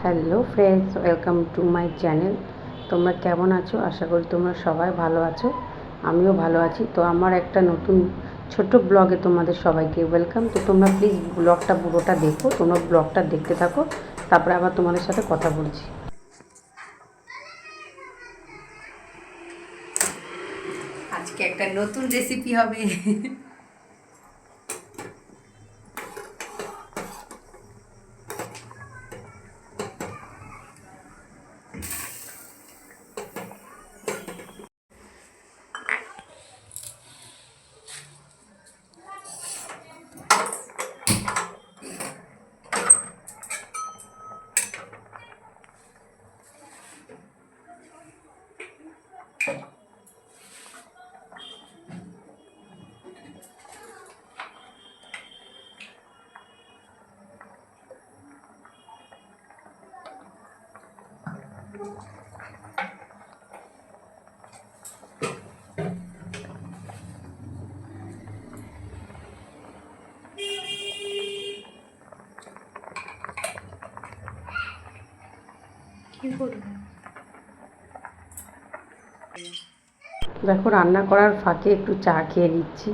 Hello friends, welcome to my channel. তোমরা কেমন আছো? আশা করি তোমরা সবাই ভালো আছো। আমিও ভালো আছি। তো আমার একটা নতুন ছোট্ট ব্লগে তোমাদের সবাইকে ওয়েলকাম। তো তোমরা প্লিজ ব্লগটা পুরোটা দেখো, তোমরা ব্লগটা দেখতে থাকো, তারপরে আবার তোমাদের সাথে কথা বলছি। আজকে একটা নতুন রেসিপি হবে। দেখো, রান্না করার ফাঁকে একটু চা খেয়ে নিচ্ছি।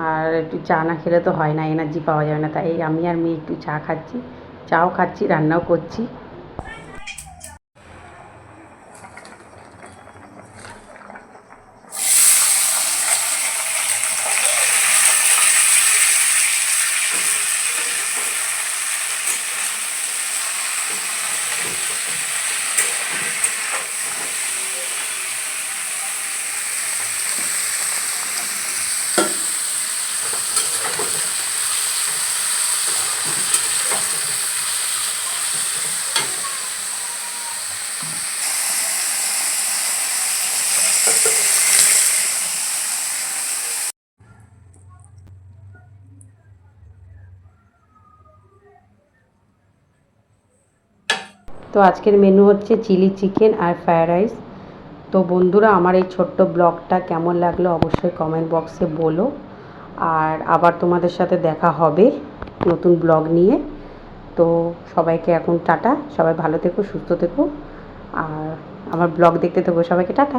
আর একটু চা না খেলে তো হয় না, এনার্জি পাওয়া যাবে না। তাই আমি আর মেয়ে একটু চা খাচ্ছি, চাও খাচ্ছি, রান্নাও করছি। তো আজকের মেনু হচ্ছে চিলি চিকেন আর ফ্রায়েড রাইস। তো বন্ধুরা, আমার এই ছোট্ট ব্লগটা কেমন লাগলো অবশ্যই কমেন্ট বক্সে বলো। আর আবার তোমাদের সাথে দেখা হবে নতুন ব্লগ নিয়ে। তো সবাইকে এখন টাটা, সবাই ভালো থেকো, সুস্থ থেকো, আর আমার ব্লগ দেখতে থেকো। সবাইকে টাটা।